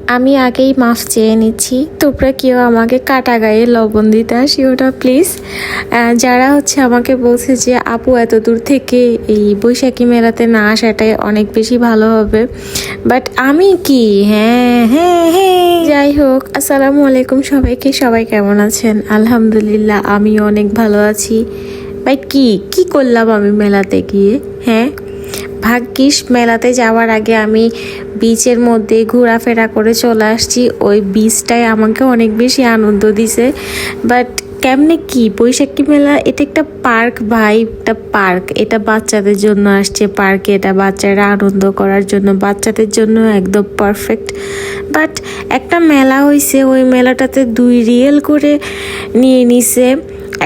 আমি আগেই মাফ চেয়ে নিচ্ছি, তোমরা কেউ আমাকে কাটা গায়ে লবণ দিতে আসিও না প্লিজ। যারা হচ্ছে আমাকে বলছে যে আপু এত দূর থেকে এই বৈশাখী মেলাতে না আসাটাই অনেক বেশি ভালো হবে, বাট আমি কি হ্যাঁ হ্যাঁ হ্যাঁ যাই হোক, আসসালামু আলাইকুম সবাইকে। সবাই কেমন আছেন? আলহামদুলিল্লাহ আমি অনেক ভালো আছি। ভাই কি করলাম আমি মেলাতে গিয়ে? হ্যাঁ, ভাগ্যিস মেলাতে যাওয়ার আগে আমি বিচের মধ্যে ঘোরাফেরা করে চলে আসছি। ওই বিচটাই আমাকে অনেক বেশি আনন্দ দিছে। বাট কেমনে কি বৈশাখী মেলা, এটা একটা পার্ক ভাই, একটা পার্ক। এটা বাচ্চাদের জন্য আসছে পার্কে, এটা বাচ্চারা আনন্দ করার জন্য, বাচ্চাদের জন্য একদম পারফেক্ট। বাট একটা মেলা হয়েছে, ওই মেলাটাতে 2 রিয়েল করে নিয়ে নিছে।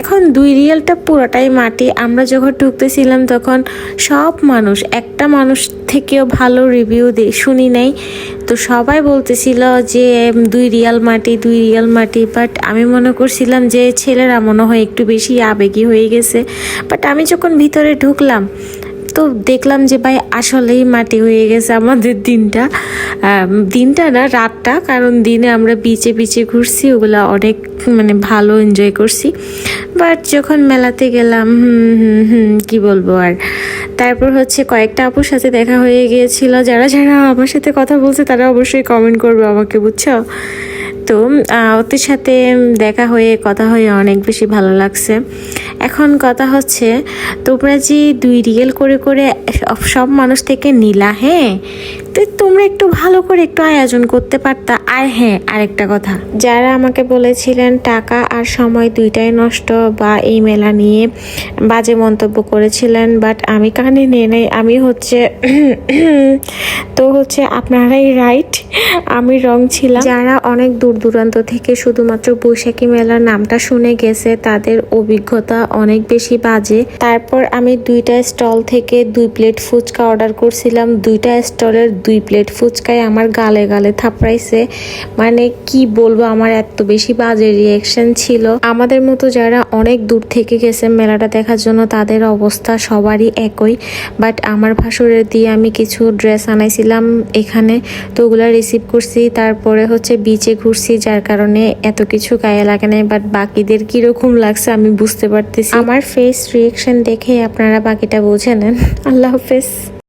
এখন 2 রিয়েলটা পুরোটাই মাটি। আমরা যখন ঢুকতেছিলাম তখন সব মানুষ, একটা মানুষ থেকেও ভালো রিভিউ শুনি নাই। তো সবাই বলতেছিল যে 2 রিয়াল মাটি, 2 রিয়াল মাটি। বাট আমি মনে করছিলাম যে ছেলেরা মনে হয় একটু বেশি আবেগী হয়ে গেছে। বাট আমি যখন ভিতরে ঢুকলাম তো দেখলাম যে ভাই আসলেই মাটি হয়ে গেছে আমাদের দিনটা না, রাতটা। কারণ দিনে আমরা বিচে ঘুরছি, ওগুলা অনেক মানে ভালো এনজয় করছি। বাট যখন মেলাতে গেলাম কি বলবো আর। তারপর হচ্ছে কয়েকটা আপুর সাথে দেখা হয়ে গিয়েছিল। যারা আমার সাথে কথা বলছে তারা অবশ্যই কমেন্ট করবে আমাকে, বুঝছো? তো ওদের সাথে দেখা হয়ে কথা হয়ে অনেক বেশি ভালো লাগছে। এখন কথা হচ্ছে, তোমরা যে 2 রিয়েল করে করে সব মানুষ থেকে নিলা, হ্যাঁ, তো তোমরা একটু ভালো করে একটু আয়োজন করতে পারতা। আর হ্যাঁ, আরেকটা কথা, যারা আমাকে বলেছিলেন টাকা আর সময় দুইটাই নষ্ট বা এই মেলা নিয়ে বাজে মন্তব্য করেছিলেন, বাট আমি কানে নিয়ে নেই। আমি হচ্ছে তো হচ্ছে আপনারাই রাইট, আমি রং ছিলাম। যারা অনেক দূর দূরান্ত থেকে শুধুমাত্র বৈশাখী মেলার নামটা শুনে গেছে তাদের অভিজ্ঞতা অনেক বেশি বাজে। তারপর আমি 2টা স্টল থেকে 2 প্লেট ফুচকা অর্ডার করছিলাম। 2টা স্টলের 2 প্লেট ফুচকায় আমার গালে গালে থাপড়াইছে। মানে কি বলবো, আমার এত বেশি বাজে রিয়াকশন ছিল। আমাদের মতো যারা অনেক দূর থেকে গেছে মেলাটা দেখার জন্য তাদের অবস্থা সবারই একই। বাট আমার ভাসুরের দিয়ে আমি কিছু ড্রেস আনাইছিলাম এখানে, তো ওগুলো রিসিভ করছি। তারপরে হচ্ছে বিচে ঘুরছি, যার কারণে এত কিছু গায়ে লাগে নাই। বাট বাকিদের কিরকম লাগছে আমি বুঝতে পারতেছি। আমার ফেস রিয়াকশন দেখে আপনারা বাকিটা বুঝে নেন। আল্লাহ হাফেজ।